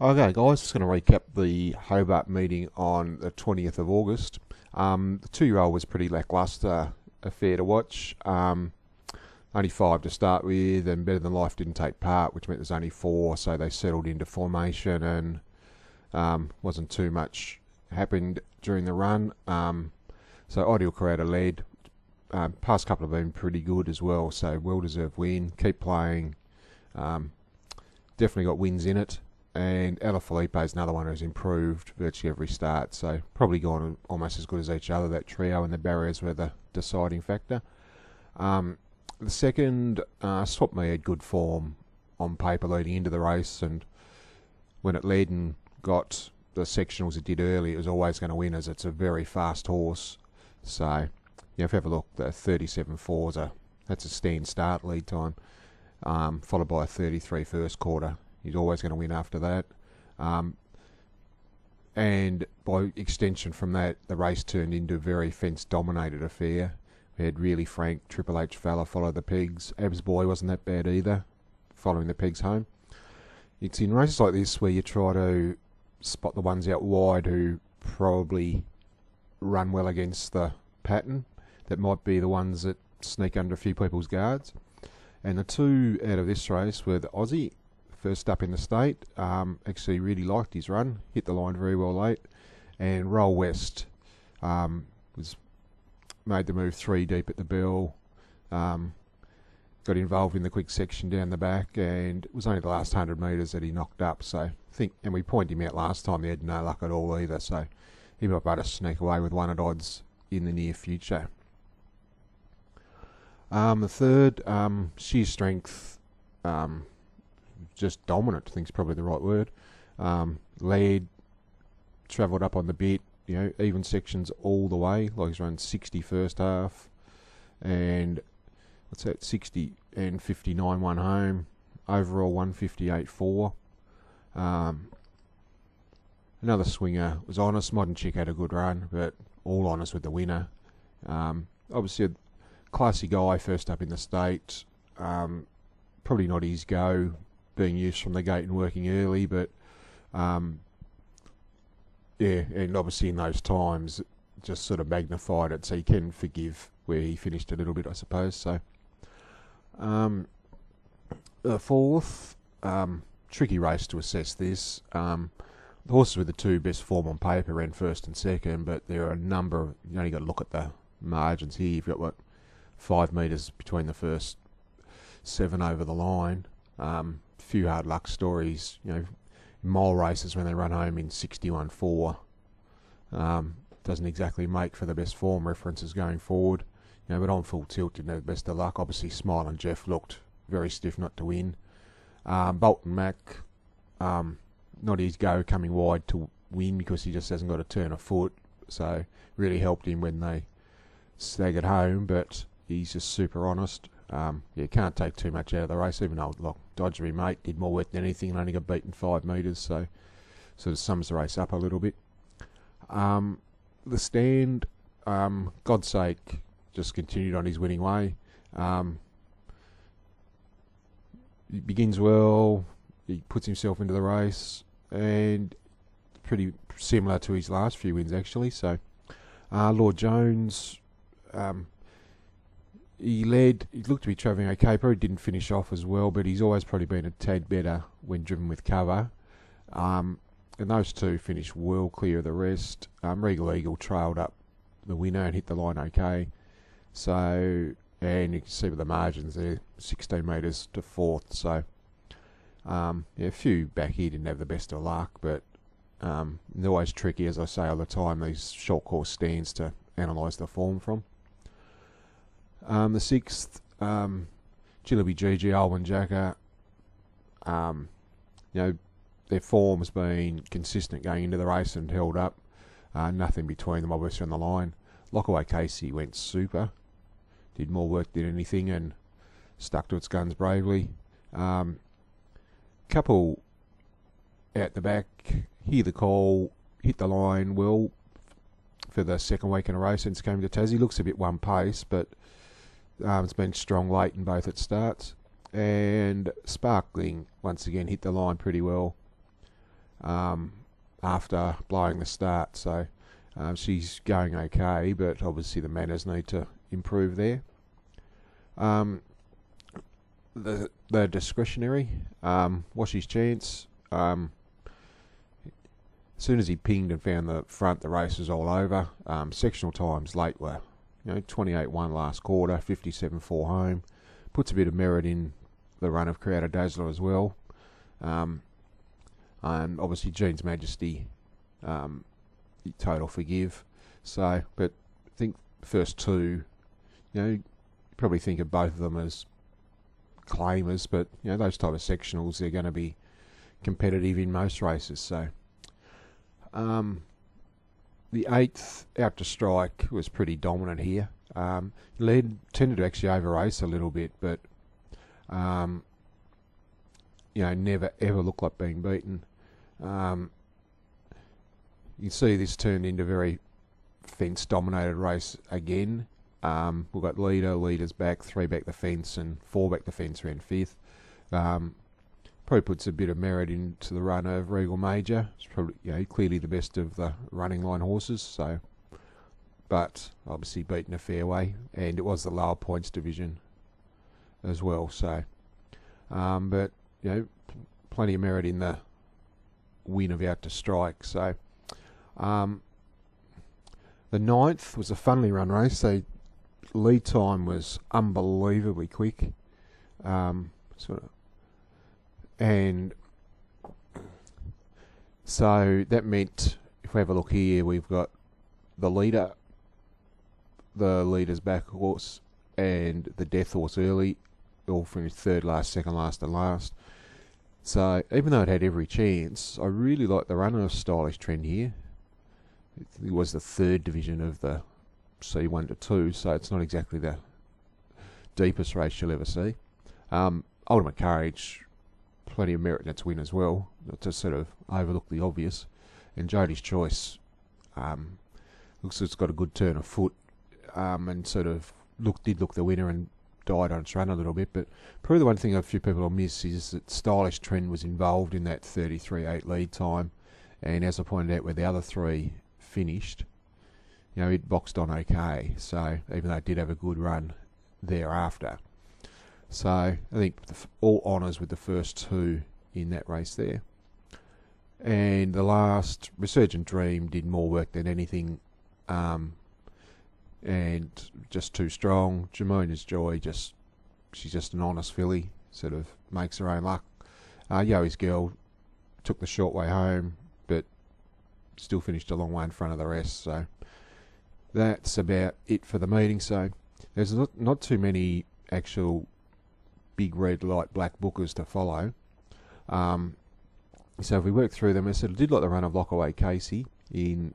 Okay, guys, just going to recap the Hobart meeting on the 20th of August. The 2-year-old was pretty lacklustre affair to watch. Only 5 to start with, and Better Than Life didn't take part, which meant there's only 4, so they settled into formation and wasn't too much happened during the run. So Ideal Creator led. Past couple have been pretty good as well, so well-deserved win. Keep playing. Definitely got wins in it. And Ella Felipe is another one who's improved virtually every start, so probably gone almost as good as each other. That trio and the barriers were the deciding factor. The second, Swap Me had good form on paper leading into the race, and when it led and got the sectionals it did early, it was always going to win, as it's a very fast horse. So, yeah, if you have a look, the 37.4 that's a stand start lead time, followed by a 33 first quarter. He's always going to win after that. And by extension from that, the race turned into a very fence-dominated affair. We had Really Frank, Triple H Fella follow the pegs. Abs Boy wasn't that bad either, following the pegs home. It's in races like this where you try to spot the ones out wide who probably run well against the pattern. That might be the ones that sneak under a few people's guards. And the two out of this race were the Aussie, first up in the state. Actually really liked his run, hit the line very well late. And Roll West was made the move 3 deep at the bell, got involved in the quick section down the back, and it was only the last 100 metres that he knocked up. So I think, and we pointed him out last time, he had no luck at all either, so he might be able to sneak away with one at odds in the near future. The third, sheer strength, just dominant, I think is probably the right word. Led, travelled up on the bit, even sections all the way, like he's run 60 first half, and what's that, 60 and 59 one home, overall 158.4. Another swinger was honest. Modern Chick had a good run, but all honest with the winner. Obviously a classy guy, first up in the state. Probably not his go, being used from the gate and working early, but yeah, and obviously in those times just sort of magnified it, so you can forgive where he finished a little bit, I suppose. So the fourth, tricky race to assess this. The horses with the two best form on paper ran first and second, but there are a number of, you only got to look at the margins here. You've got 5 metres between the first 7 over the line. Few hard luck stories, mile races when they run home in 61.4. Doesn't exactly make for the best form references going forward. But on Full Tilt didn't have the best of luck. Obviously Smile and Jeff looked very stiff not to win. Bolton Mac, not his go coming wide to win, because he just hasn't got to turn a foot, so really helped him when they staggered home, but he's just super honest. Can't take too much out of the race, even though Dodgery Mate did more work than anything and only got beaten 5 metres, so sort of sums the race up a little bit. The stand, God's Sake, just continued on his winning way. He begins well, he puts himself into the race, and pretty similar to his last few wins actually. So Lord Jones, he led, he looked to be travelling okay, probably didn't finish off as well, but he's always probably been a tad better when driven with cover. And those two finished well clear of the rest. Regal Eagle trailed up the winner and hit the line okay. So, and you can see with the margins there, 16 metres to 4th. So, a few back here didn't have the best of luck, but they're always tricky, as I say all the time, these short course stands to analyse the form from. The 6th, Jillaby GG, Alwyn Jacker, their form's been consistent going into the race and held up. Nothing between them, obviously, on the line. Lockaway Casey went super, did more work than anything, and stuck to its guns bravely. Couple out the back, hear the call, hit the line well for the second week in a row since came to Tassie. Looks a bit one pace, but it's been strong late in both its starts. And Sparkling once again hit the line pretty well. after blowing the start. So she's going okay, but obviously the manners need to improve there. The discretionary, Washy's Chance. As soon as he pinged and found the front, the race was all over. Sectional times late were 28-1 last quarter, 57-4 home. Puts a bit of merit in the run of Creator Dazzler as well. And obviously Gene's Majesty, total forgive. So, but I think the first two, you probably think of both of them as claimers, but those type of sectionals, they're going to be competitive in most races. So, the 8th Out to Strike was pretty dominant here. Tended to actually over race a little bit, but never ever looked like being beaten. You can see this turned into a very fence dominated race again. We've got leaders back, 3 back the fence, and 4 back the fence ran 5th. Probably puts a bit of merit into the run of Regal Major. It's probably clearly the best of the running line horses. So, but obviously beaten a fair way, and it was the lower points division as well. So, but plenty of merit in the win of Out to Strike. So, the 9th was a funly run race. So lead time was unbelievably quick. And so that meant, if we have a look here, we've got the leader's back horse, and the death horse early, all finished third last, second last, and last. So even though it had every chance, I really like the run of Stylish Trend here. It was the third division of the C1 to 2, so it's not exactly the deepest race you'll ever see. Ultimate Courage, plenty of merit in its win as well, not to sort of overlook the obvious. And Jody's Choice looks like it's got a good turn of foot, and sort of did look the winner and died on its run a little bit. But probably the one thing a few people will miss is that Stylish Trend was involved in that 33-8 lead time, and as I pointed out, where the other 3 finished, it boxed on okay. So even though it did have a good run thereafter. So I think all honours with the first 2 in that race there. And the last, Resurgent Dream, did more work than anything, and just too strong. Jamona's Joy, she's just an honest filly, sort of makes her own luck. Yoey's Girl took the short way home, but still finished a long way in front of the rest. So that's about it for the meeting. So there's not too many actual big red, light black bookers to follow. So if we work through them, I said I did like the run of Lockaway Casey in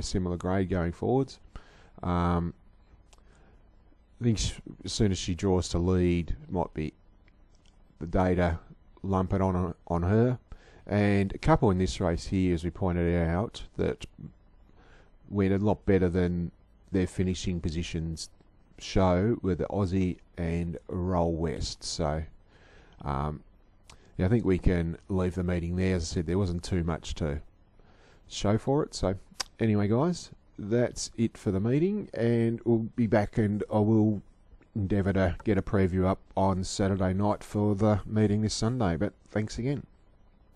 similar grade going forwards. I think as soon as she draws to lead, might be the data lumping on her. And a couple in this race here, as we pointed out, that went a lot better than their finishing positions show, were the Aussie and Roll West. So I think we can leave the meeting there. As I said, there wasn't too much to show for it. So anyway, guys, that's it for the meeting, and we'll be back, and I will endeavour to get a preview up on Saturday night for the meeting this Sunday. But thanks again.